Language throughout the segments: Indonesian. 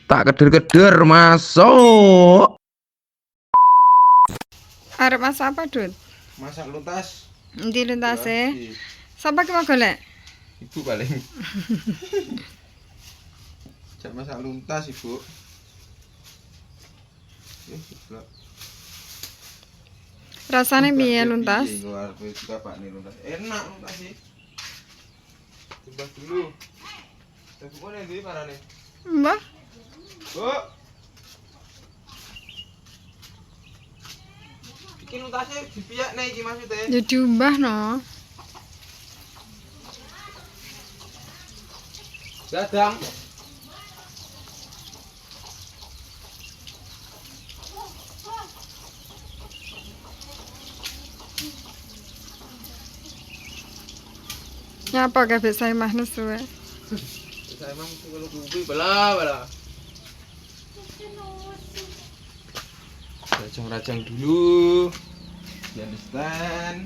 Tak keder-keder masuk. Arep masak apa, Dut? Masak luntas. Endi luntase? Iya. Sapa ki mau golek? Ibu paling. Jak masak luntas, Ibu. Jeblok. Rasane piye luntas? Luar biasa Pak nih luntas. Enak luntas sih. Coba dulu. Tapi kok nih parane? Mbah, Bu. Iki luntasnya dipiyak nih iki maksudnya. ya diumbah no. Dadang. Nyapa kabeh saya mah nesu wae. Saya emang kalau kubi bala. Rajang-rajang dulu. You understand?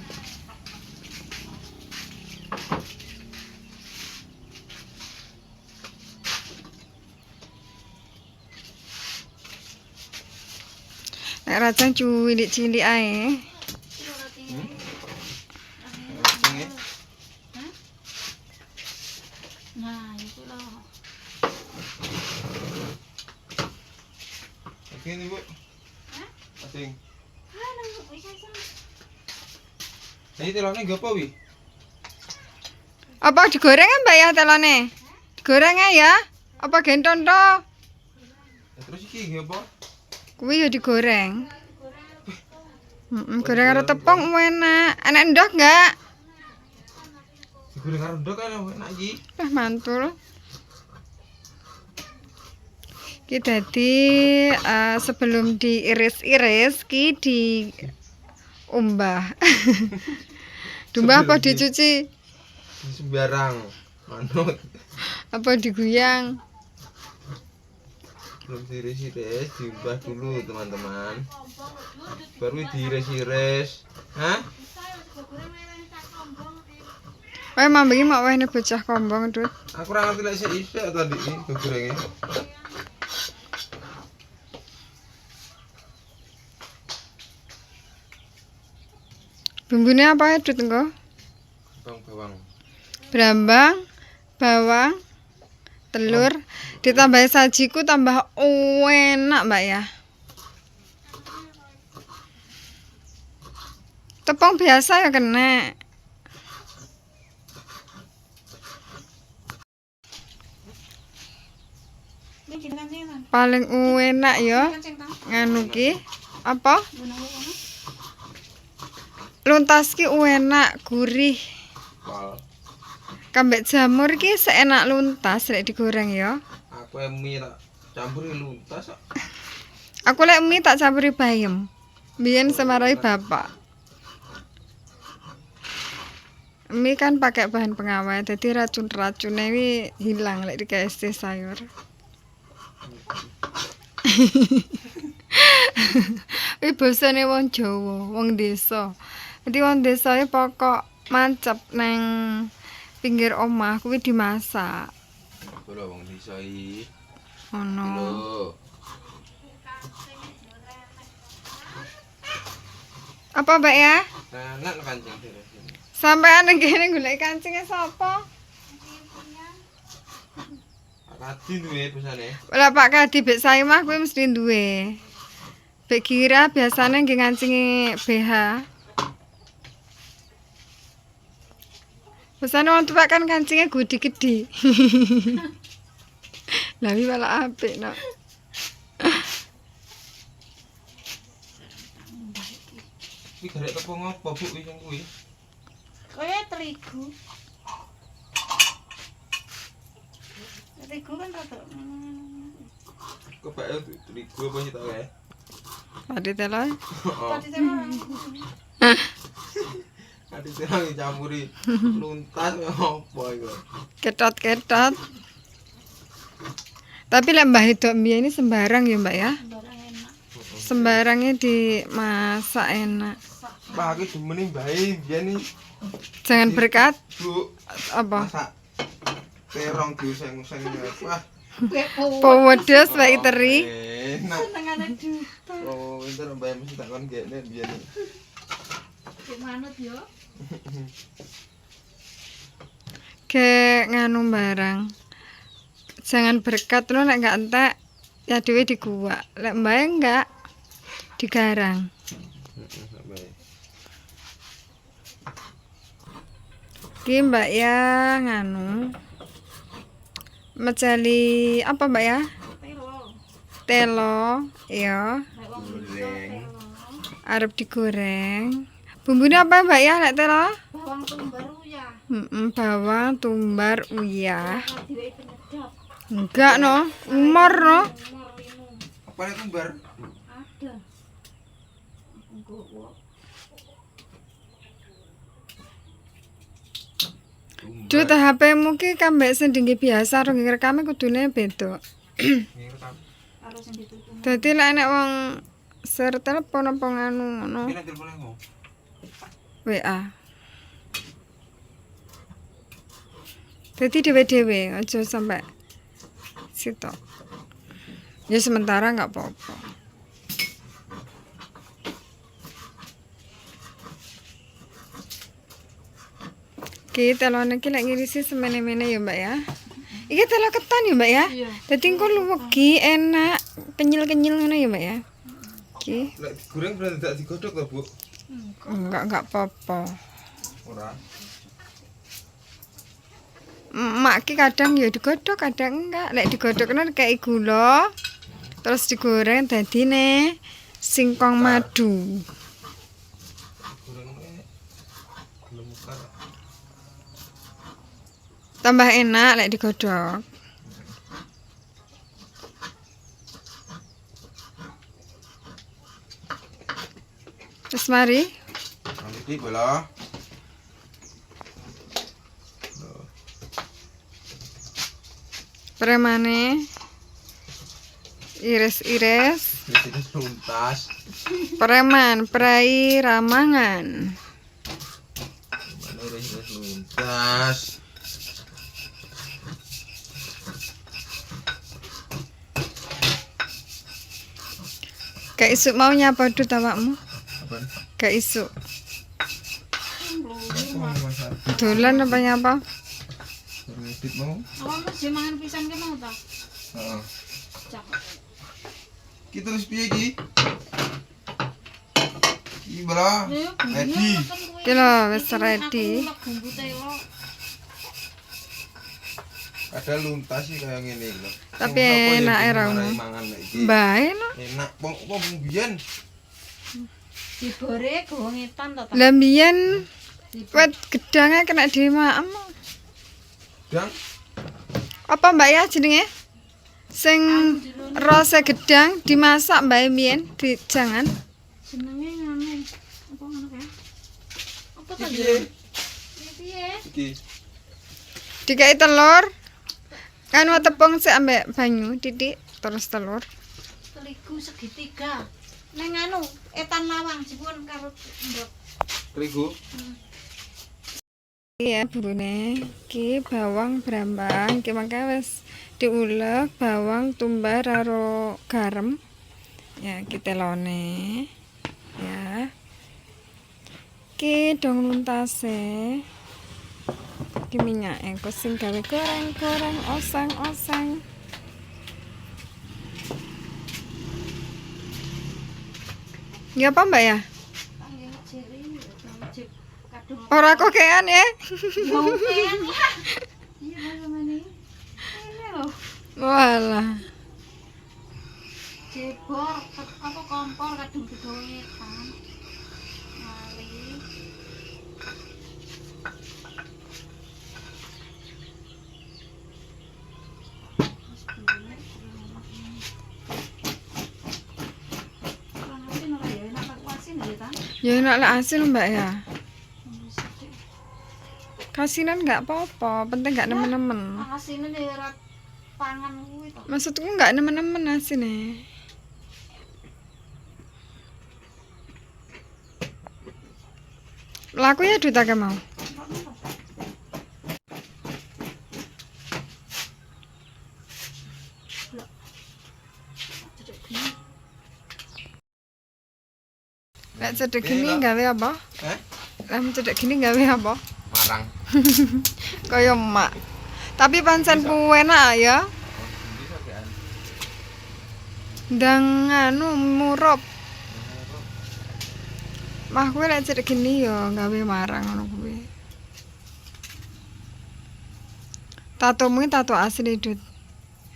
Nek rajang cilik-cilik ae. Rajangnya. Nah, itu loh. Oke nih Bu. Asing. Ini telurnya gak apa wi? Apa digoreng Mbak ya telone? Digoreng ae ya? Apa genton to? Terus iki gak apa? Kuwi ya digoreng. Goreng karo tepung enak. Enak endok enggak? Digoreng karo ndok kan enak iki. Mantul. Ki dadi sebelum diiris-iris ki diumbah. Diumbah apa dicuci? Sembarang manut. Apa diguyang? Belum diiris-iris, diubah dulu teman-teman. Baru diiris-iris. Hah? Wae mambengi mak wae bocah kombong, Dut. Aku ora ngerti lek isik tadi iki gorengnya. Bumbune apa ya, Dut engko? Bawang. Brambang, bawang, telur, ditambah sajiku tambah enak, Mbak ya. Tepung biasa ya kena. Ini jenengan sing nang. Paling enak ya Kan sing tang. nganu ki apa? Gunung kono. Luntas ki enak, gurih. Wal. Kambek jamur ki seenak luntas lek digoreng ya. Aku mie tak campuri luntas kok. Aku lek mie tak campuri bayem. Biyen semarai bapak. Mie kan pakai bahan pengawet, jadi racun-racunnya ini hilang lek dikasih sayur. Iki basane wong Jawa, wong desa. Jadi wong desa iki pokok mancep nang pinggir omah kuwi dimasak. Aku lho wong desa iki. Ono. Lho. Apa, Mbak ya? Enak kancing terus. Sampean ning kene golek kancinge sapa? Kadi duwe pesane. Lah Pak Kadi bek saya mah kuwi mesti duwe. Bek Gira biasane nggih ngancingi BH. Pesane wong tuwek kan kancingnya gede-gede. Lah iki malah apik no. Iki garek tepung apa Bu iki sing kuwi? Kaya terigu. Terigu kan rada. Kebake terigu apa sih tak wae? Padi telon. Tadi saya Kadi terang dicampuri luntas apa iku? Ketot-ketot. Tapi lek Mbah Hidok mbiyen ini sembarang ya, Mbak ya. barang enak. Sembarangnya dimasak enak. Mbah aku demen bae biyen iki. Jangan berkat Bu, apa? masak terong diuseng-useng wah Pewedes baik teri. Enak. Senengane duta. Oh, pinter mbak mesti takon kene biyen. Cek manut yo. Kayak nganu barang. Jangan berkat lo nek gak entek ya dhewe di gua. Lek mbae enggak digarang. Ki Mbak ya nganu. Mecali apa Mbak ya? Telo. Telo, ya. Nek wong Goreng. telo. Arep digoreng. Bumbunya apa Mbak ya nek telo? Bawang tumbar uyah. Bawang, tumbar, uyah. Ora diweki penyedap. Enggak no, umur no. Umur linu. Apa nek tumbar? Ada. Nggowo. Duh, HP-mu ki kambek sendingge biasa rong rekame kudune beda. Karo sing dituku. Dadi lek nek wong ser telepon apa nganu ngono, Kene telepon aku. WA. Dadi dhewe-dhewe aja sampe sitok. Ya sementara nggak apa-apa. Ki telone ki lek ngirisi semene-mene ya, Mbak ya. Iki telo ketan ya, Mbak ya. Iya. Dadi engko luwegi enak, kenyil-kenyil ngono ya, Mbak ya. Ki Lek digoreng berarti tidak digodhog to, Bu? enggak apa-apa. Ora. Mak ki kadang ya digodhog, kadang enggak. Lek digodhogno kayak gula, terus digoreng dadine singkong madu. Gorengnya belum buka. Tambah enak lek digodhog. Terus mari Nanti bola. premane iris-iris. Ini tuntas. Preman, prai ramangan. Mana iris tuntas. Kayak isuk mau nyapa dut awakmu? Apa? Kayak isuk. Oh, masak. Dolan apa nyapa? Ngedit mau? Awakmu sih mangan pisan ki mau ta? Heeh. Cakep. Ki terus piye ki? Ki bola. Ayo, Ready. Ki lho wis ready. Bumbu telo. Ada luntas sih kayak gini loh. Tapi enak ya, Ramu. Bae no. Enak, pong biyen. Dibore gongetan to ta? Lah mbiyen wet gedange kena dimaem. Dang, Apa Mbak ya jenenge? Sing rasa gedang dimasak Mbak mbiyen di jangan. Jenenge ngene. Apa ngono kae? Apa ta? iki piye? Iki piye? Iki. Dikai telur. Kan tepung sik ambek banyu titik terus telur. Terigu segitiga. Neng anu, etan lawang dipun karo ndok. Terigu. Iya burune ki bawang brambang ki mangke wis diulek bawang tumbar karo garam. Ya ki telone. Ya. Ki dong luntase. Ki minyake engko sing gawe goreng-goreng oseng-oseng. Ya apa Mbak ya? Ayo jeri, jep kadung. Ora kokean ya. Mungkin. Iya bagaimana? Ini loh. Walah. Jebor apa kompor kadung digoyekan. Mari. Ya enak lah asin Mbak ya. Kasinan nggak apa-apa, penting nggak nemen-nemen. Asine daerah pangan kuwi to. Maksudku nggak nemen-nemen asinnya. Laku ya duta ke mau. Lek cedek gini gawe apa? Hah? Lek cedek gini gawe apa? Marang. Kaya emak. Tapi pancen enak ya. Bisa kan? Ndang anu murup. Mah kowe lek cedek gini ya gawe marang ngono kuwi. Tatomu tato asli, Dut.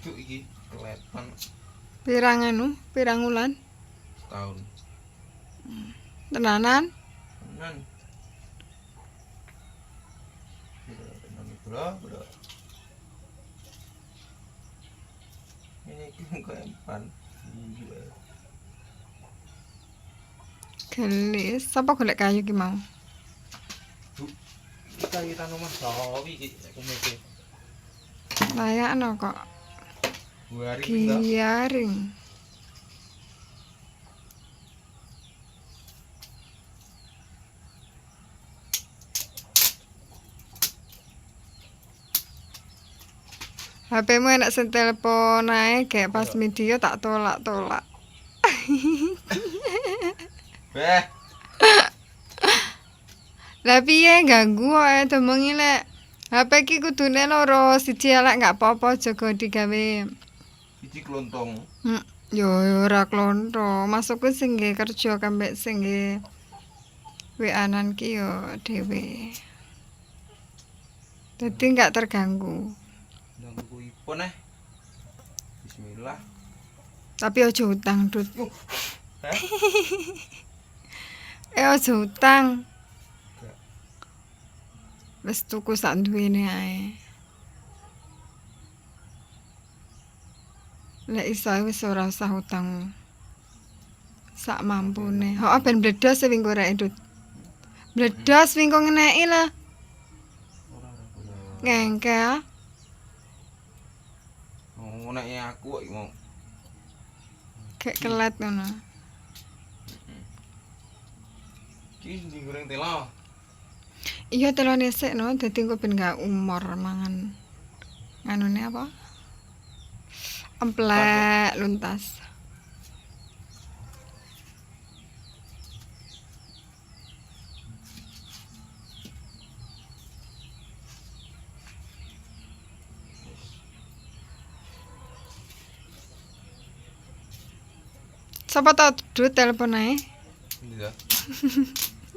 Cuk iki kelepan Pirang wulan? setahun. Tenanan? Tenan. Bro. Ini kelepan. Gelis, sapa golek kayu ki mau? Kita rumah sawi iki nek kumeke. Layakno kok. 2 hari enggak. Giyaring. HP-mu enak sing telepon ae kayak pas video tak tolak-tolak. Beh, Lah piye ganggu ae demengi lek HP ki kudune loro, siji elek gak apa-apa jaga digawe. iki klontong. Yo ora klontho, masukku sing nggih kerja kambek sing nggih WA-an ki yo dhewe. Dadi gak terganggu. Nang buku ipon Bismillah. Tapi aja utang, Dut. Hah? Aja utang. Enggak. Wis tuku sak duwene ae. Lek iso wis ora usah utang. Sak mampune. Hok ben bledos wing goreke, Dut. Bledos wing kok ngeneki lah. Ora. Ngengkel. Oh, nek aku iki mau. Kayak kelet ngono. Iki digoreng telo. Iya telone sik no, dadi engko ben gak umur mangan. Nganune apa? Emplek luntas. Sapa tau Dut telepon ae? Iya.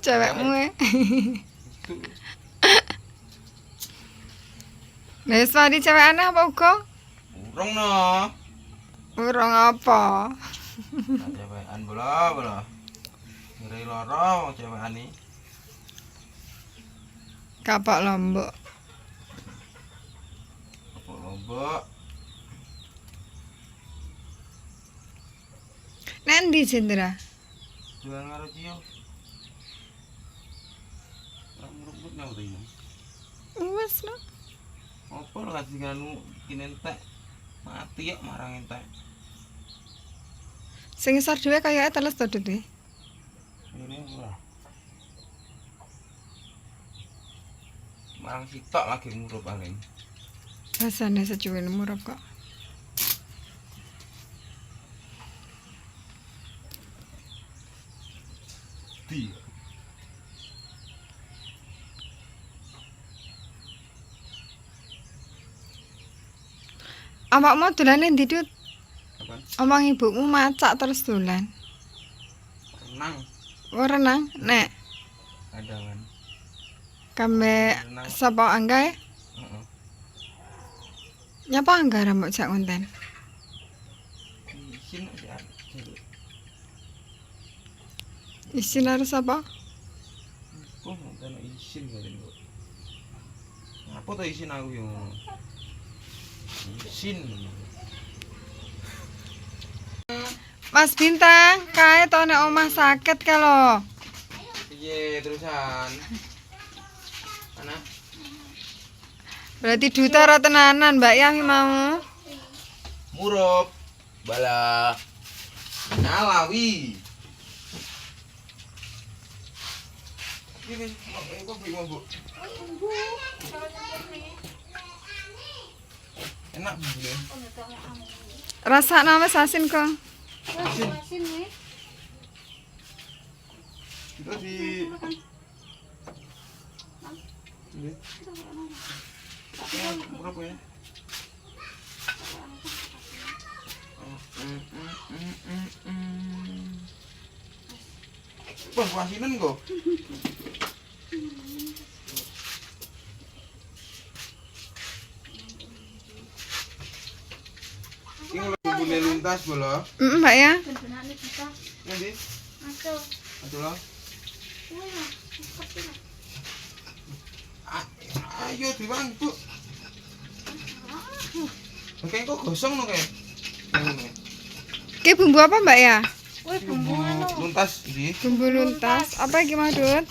Cewekmu e. Itu Lah wis mari cewek aneh apa uga? urung no. Urung apa? Cewekan bola. Ngeri loro cewekan iki. Kapak lombok. Kok lombok. Nek ndi Jendra? Jual karo Cio. Rumput nang rene. Wes no. Apa lho kasih kanu kinentek. Mati ya marang entek. Sing isor dhewe kayake teles to Dut. Ini ora. Marang sitok lagi murup paling. Rasane secuwene murub kok. Di. Awakmu dolane ndi Dut? Apa? Omong ibumu macak terus dolan. Renang. Oh renang, nek Kadangan. kambe sapa anggae? Heeh. Nyapa angga rambut jak konten? Isin aja. Isin harus apa? Kok ngono isin kali kok. Apa tuh isin aku yo ngono? Isin. Mas Bintang, kae to nek omah sakit ka lho. Piye terusan? Mana? Berarti duta ora tenanan Mbak Yami mau. Murup. Bala. Nalawi. Ini kok bingung, Bu? Enak Bu. Rasakno wis asin kok. Terus di ini. Berapa ya? Wah, wasinan kok. Ini lagi boleh lintas bola. Mbak ya. Ben-benane bisa. Nanti, Aduh. aduh lah. Wah, seperti ini. Ayo diwang bu. Oke, kok gosong no kayak. Ki bumbu apa Mbak ya? Wih, bumbu anu. Luntas ini. Bumbu luntas. Apa iki Madut?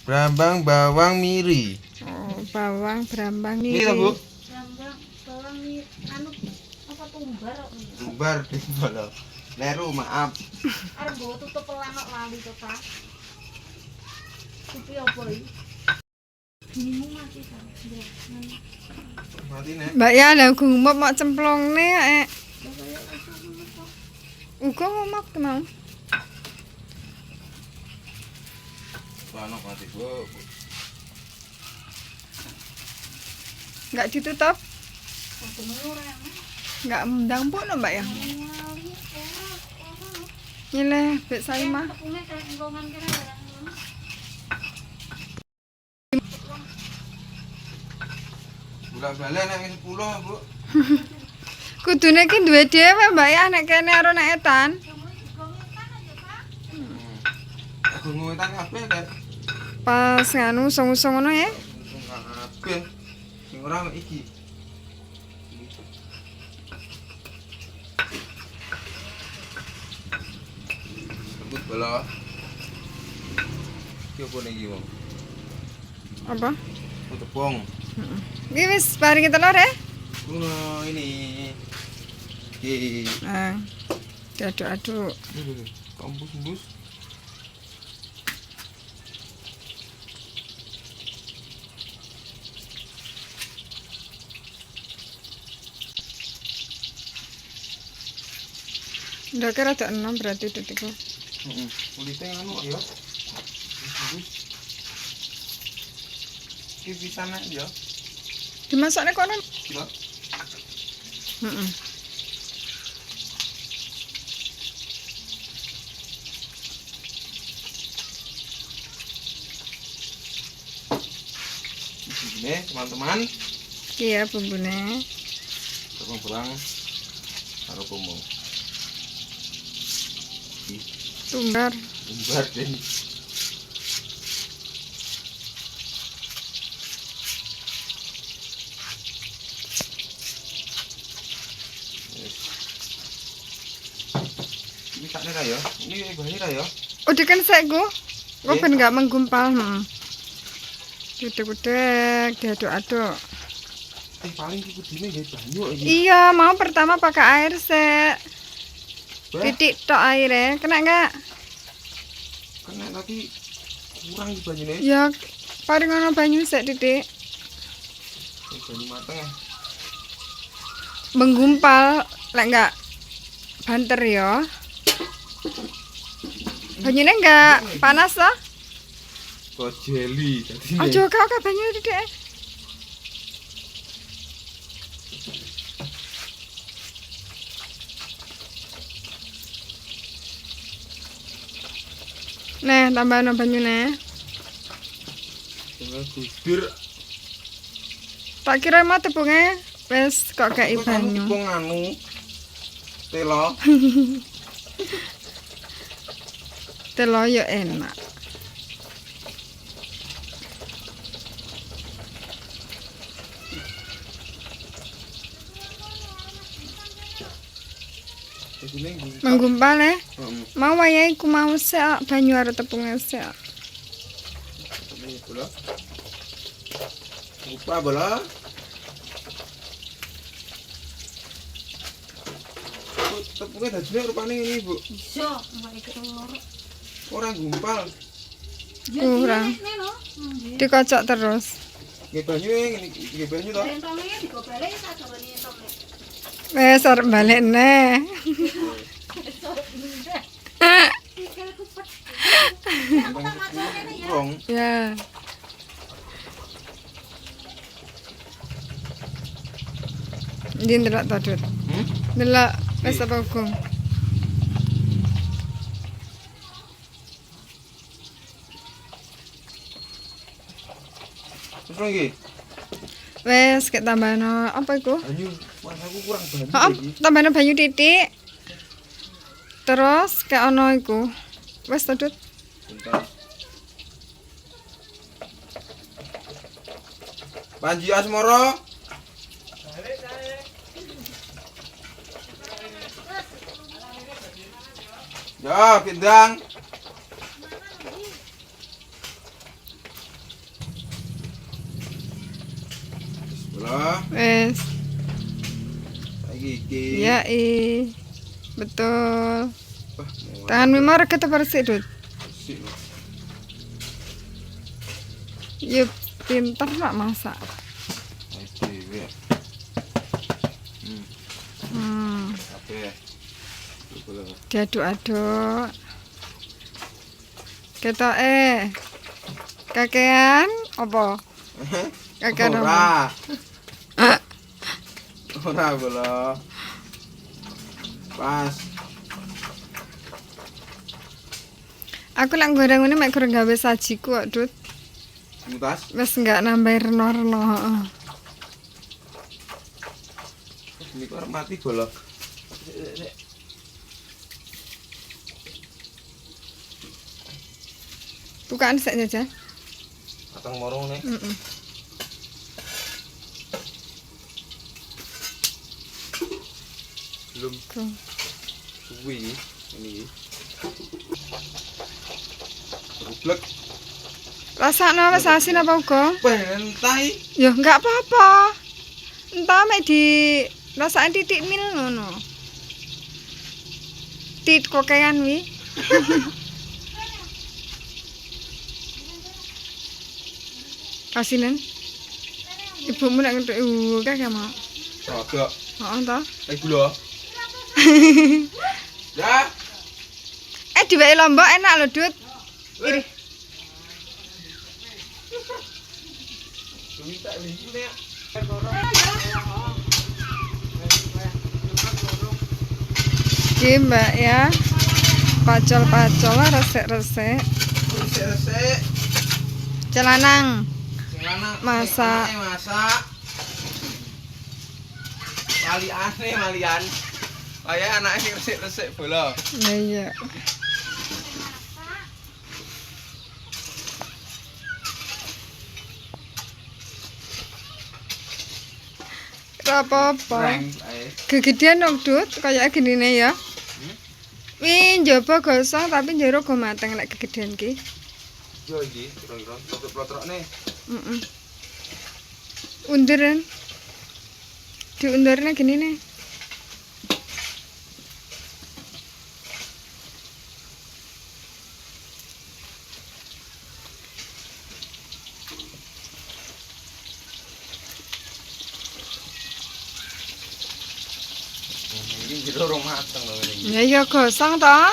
Brambang bawang miri. Oh, bawang, brambang, Ini niri. lah bu. Brambang, bawang ini anu apa tumbar kok ini. Tumbar di bola. Leru maaf. Arep nggo tutup pelanok lali to, Pak. Kuwi apa iki? Bingung mati kan. Mati nih. Mbak ya lah gumop mau cemplongne kok. Uga ngomong teman. Anak mati bu. Enggak ditutup, Waktu menurut enggak mendang pun Mbak ya. Nyileh Bek Saimah. tepungnya kayak enggongan kira ya. Gula balen nek 10 bu. Kudune ki duwe dhewe Mbak ya nek kene karo nek etan. Aku ngowetan kabeh kayak. Pas nganu usung-usung ngono ya. Kabeh. Sing ora iki. Sebut bola. Ki opo ning iki wong? Apa? Tepung. Iki wis paringi telur ya? Ini. Ki. Nah. Diaduk-aduk. Kampus-kampus. Udah kira ada 6 berarti titikku. Kulitnya anu ya. Ki pisane ya. Dimasakne kono. Kira. Heeh. Ini teman-teman. Iya bumbune. Tepung berang. Karo bumbu. Tumbar. Tumbar den. Ini sakne ra ya? Ini bayi ra ya? Udah kan sekku. Kok Iya. ben enggak menggumpal. Duduk-duduk, diaduk-aduk. Paling iki kudune nggih banyu iki. Iya, mau pertama pakai air sek. Bah, Titik tok airnya, kena enggak? kena tapi kurang iki banyune. Ya, paling ono banyu sek titik. Banyu mateng ya. Menggumpal, lek enggak banter ya. Banyunya enggak panas toh? Kok jeli dadi. Aja kau ke banyu titik. Nah, tambahan banyune. Gudir. Tak kira mah tepungnya wis kok kayak banyu. Tepung anu. Telo. Telo yo enak. Menggumpal ya. Mau wayahe ku mau sek banyu karo tepungnya sek. Lupa bola. Tepungnya dadine rupane ini, Bu. Iso, mbak iki telur. Ora gumpal. Kurang. Ini lho. Dikocok terus. Nggih banyu ngene iki banyu to. Entongnya digobelin sak gawane entongnya. Wes arep balik neh. Sikilku pet. Kurang. Ya. Ndi ndelok to, Dut? Ndelok wis apa Gung? Terus lagi. Wes kek tambahno apa iku? Banyu, mas aku kurang banyu Heeh, iki. tambahno banyu titik. Terus kek ono iku. Wes to, Dut? Bentar. Panji Asmoro. Ya, kendang. Bismillah. Wes. Lagi iki. Ya, betul. Wah, mau Tangan mimar kita bersih, Dut. bersih loh. Ya pintar nak masak. Dewe. Oke. Boleh. Diaduk-aduk. Kita kakean apa? Kakean apa? Ora bola. Pas. Aku lek goreng ngene mek goreng gawe sajiku kok, Dut. Mutas. Wes enggak nambah reno-reno, heeh. Ini kok mati bola. Bukaan sik jajan. Atang morong nih. Heeh. Belum suwi ini. Rublek. Rasakno wis asin apa uga? Pentai. Ya enggak apa-apa. Entah mek di rasake titik mil ngono. Tit kokean wi. Kasinan. Ibumu nek ngentuk kakek mau. Agak. Heeh ta. Gula. Ya. Diwehi lombok enak lho, Dut. Iri. Minta ini nek. Iki Mbak ya. Pacol-pacol resik-resik. Resik. Celanang. Sing lanang Masak. Masak. Malian. Kayak anake sing resik-resik bola. Ya iya. Ora apa-apa. Gegedean dong, Dut, kayak gini nih ya. Wih, njaba gosong tapi njero go mateng lek kegedean ki. Yo iki, kira-kira plotrok-plotrokne. Heeh. Unduran. Diundurnya gini nih. Iki jero rong mateng lho ini. Ya iya gosong toh.